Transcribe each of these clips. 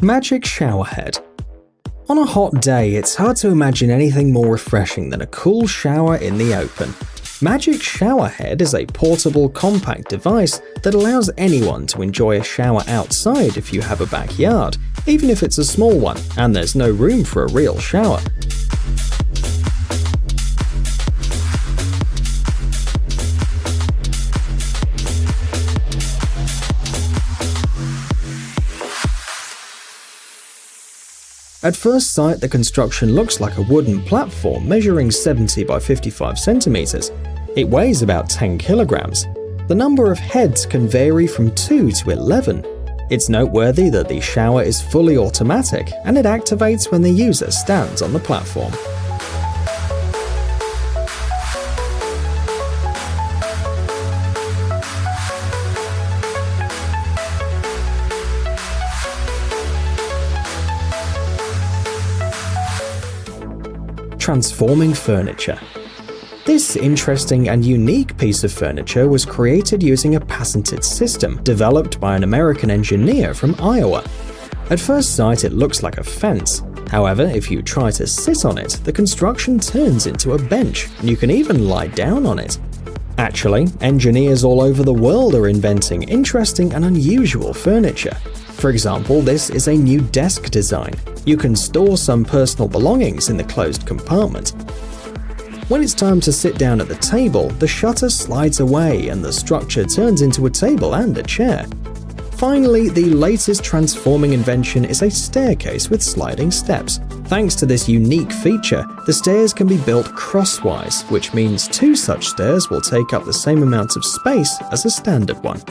Magic shower head. On a hot day, it's hard to imagine anything more refreshing than a cool shower in the open. Magic shower head is a portable, compact device that allows anyone to enjoy a shower outside if you have a backyard, even if it's a small one and there's no room for a real shower. At first sight, the construction looks like a wooden platform measuring 70 by 55 centimeters. It weighs about 10 kilograms. The number of heads can vary from 2 to 11. It's noteworthy that the shower is fully automatic and it activates when the user stands on the platform. Transforming furniture. This interesting and unique piece of furniture was created using a patented system developed by an American engineer from Iowa. At first sight, it looks like a fence. However, if you try to sit on it, the construction turns into a bench, and you can even lie down on it. Actually, engineers all over the world are inventing interesting and unusual furniture. For example, this is a new desk design. You can store some personal belongings in the closed compartment. When it's time to sit down at the table, the shutter slides away and the structure turns into a table and a chair. Finally, the latest transforming invention is a staircase with sliding steps. Thanks to this unique feature, the stairs can be built crosswise, which means 2 such stairs will take up the same amount of space as a standard one.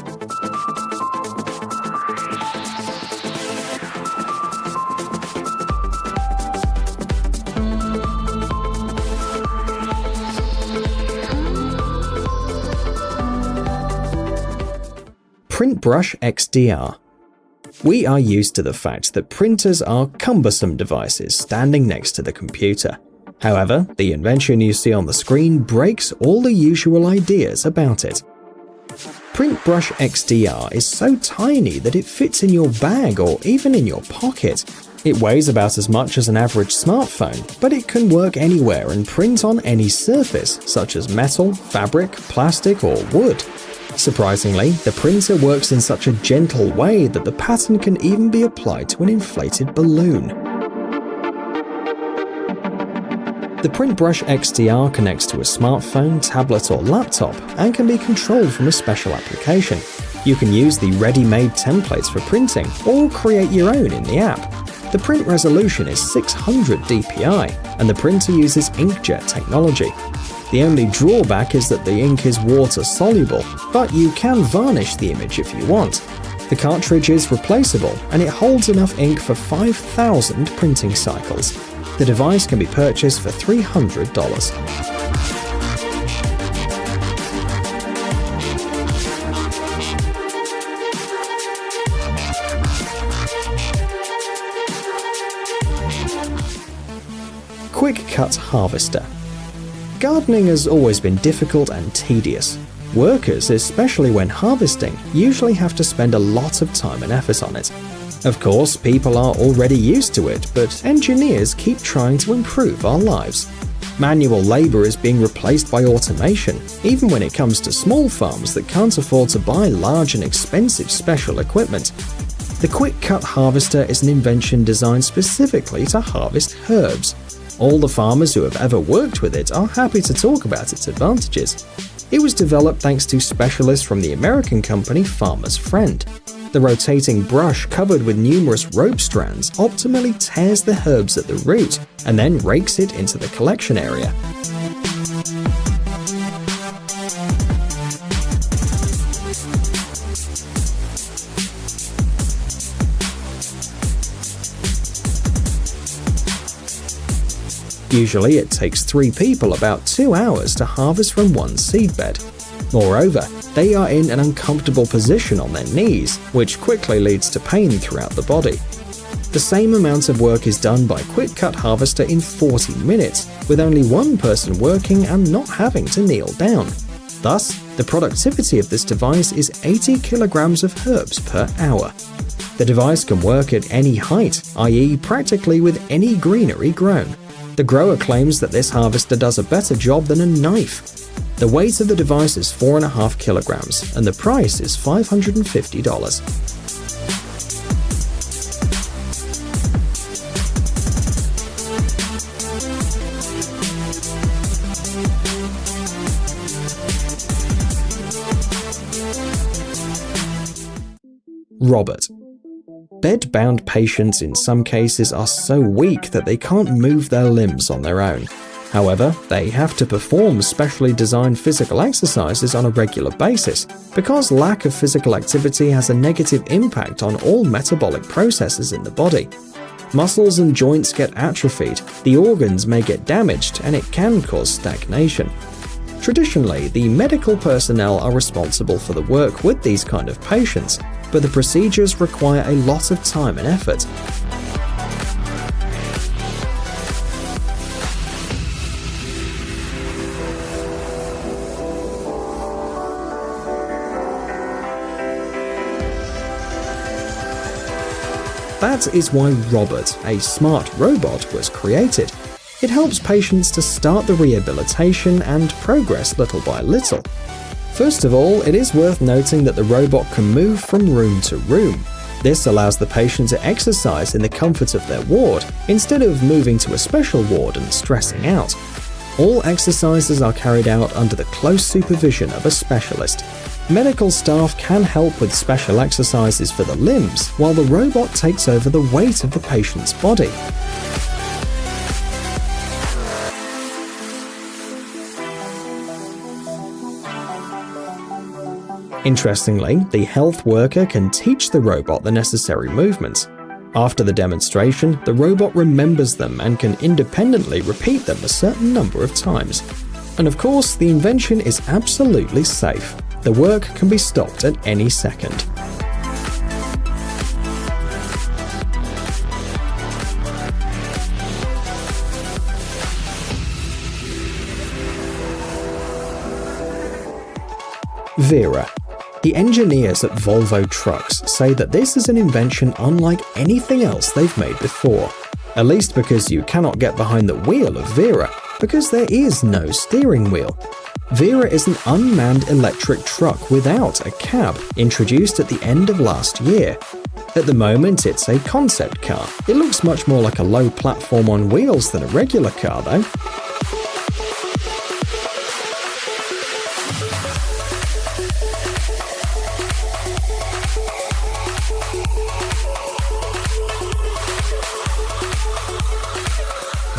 Print Brush XDR. We are used to the fact that printers are cumbersome devices standing next to the computer. However, the invention you see on the screen breaks all the usual ideas about it. Print Brush XDR is so tiny that it fits in your bag or even in your pocket. It weighs about as much as an average smartphone, but it can work anywhere and print on any surface, such as metal, fabric, plastic, or wood. Surprisingly, the printer works in such a gentle way that the pattern can even be applied to an inflated balloon. The Print Brush XDR connects to a smartphone, tablet, or laptop and can be controlled from a special application. You can use the ready-made templates for printing or create your own in the app. The print resolution is 600 dpi, and the printer uses inkjet technology. The only drawback is that the ink is water-soluble, but you can varnish the image if you want. The cartridge is replaceable, and it holds enough ink for 5,000 printing cycles. The device can be purchased for $300. Quick Cut Harvester. Gardening has always been difficult and tedious. Workers, especially when harvesting, usually have to spend a lot of time and effort on it. Of course, people are already used to it, but engineers keep trying to improve our lives. Manual labor is being replaced by automation, even when it comes to small farms that can't afford to buy large and expensive special equipment. The Quick Cut Harvester is an invention designed specifically to harvest herbs. All the farmers who have ever worked with it are happy to talk about its advantages. It was developed thanks to specialists from the American company Farmer's Friend. The rotating brush covered with numerous rope strands optimally tears the herbs at the root and then rakes it into the collection area. Usually it takes 3 people about 2 hours to harvest from one seedbed. Moreover, they are in an uncomfortable position on their knees, which quickly leads to pain throughout the body. The same amount of work is done by Quick Cut Harvester in 40 minutes, with only one person working and not having to kneel down. Thus, the The productivity of this device is 80 kilograms of herbs per hour. The device can work at any height, i.e. practically with any greenery grown. The grower claims that this harvester does a better job than a knife. The weight of the device is 4.5 kilograms, and the price is $550. Robot. Bed-bound patients in some cases are so weak that they can't move their limbs on their own. However, they have to perform specially designed physical exercises on a regular basis because lack of physical activity has a negative impact on all metabolic processes in the body. Muscles and joints get atrophied, the organs may get damaged, and it can cause stagnation. Traditionally, the medical personnel are responsible for the work with these kind of patients, but the procedures require a lot of time and effort. That is why Robot, a smart robot, was created. It helps patients to start the rehabilitation and progress little by little. First of all, it is worth noting that the robot can move from room to room. This allows the patient to exercise in the comfort of their ward, instead of moving to a special ward and stressing out. All exercises are carried out under the close supervision of a specialist. Medical staff can help with special exercises for the limbs, while the robot takes over the weight of the patient's body. Interestingly, the health worker can teach the robot the necessary movements. After the demonstration, the robot remembers them and can independently repeat them a certain number of times. And of course, the invention is absolutely safe. The work can be stopped at any second. Vera. The engineers at Volvo Trucks say that this is an invention unlike anything else they've made before. At least because you cannot get behind the wheel of Vera, because there is no steering wheel. Vera is an unmanned electric truck without a cab, introduced at the end of last year. At the moment, it's a concept car. It looks much more like a low platform on wheels than a regular car, though.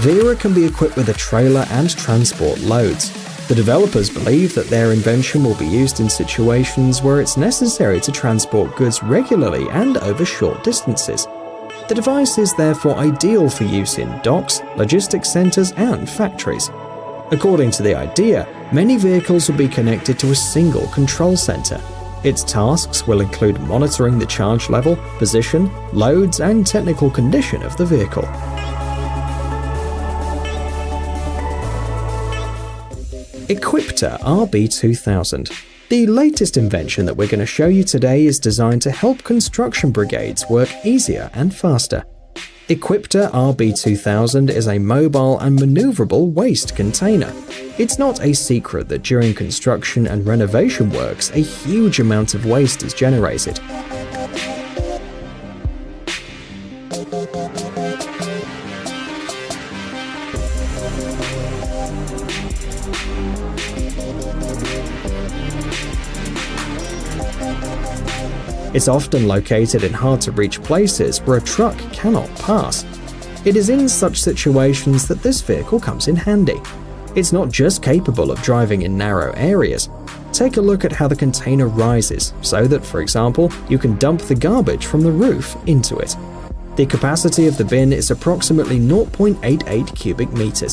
Vera can be equipped with a trailer and transport loads. The developers believe that their invention will be used in situations where it's necessary to transport goods regularly and over short distances. The device is therefore ideal for use in docks, logistics centers, and factories. According to the idea, many vehicles will be connected to a single control center. Its tasks will include monitoring the charge level, position, loads, and technical condition of the vehicle. Equipter RB2000. The latest invention that we're going to show you today is designed to help construction brigades work easier and faster. Equipter RB2000 is a mobile and maneuverable waste container. It's not a secret that during construction and renovation works, a huge amount of waste is generated. It's often located in hard-to-reach places where a truck cannot pass. It is in such situations that this vehicle comes in handy. It's not just capable of driving in narrow areas. Take a look at how the container rises, so that, for example, you can dump the garbage from the roof into it. The capacity of the bin is approximately 0.88 cubic meters.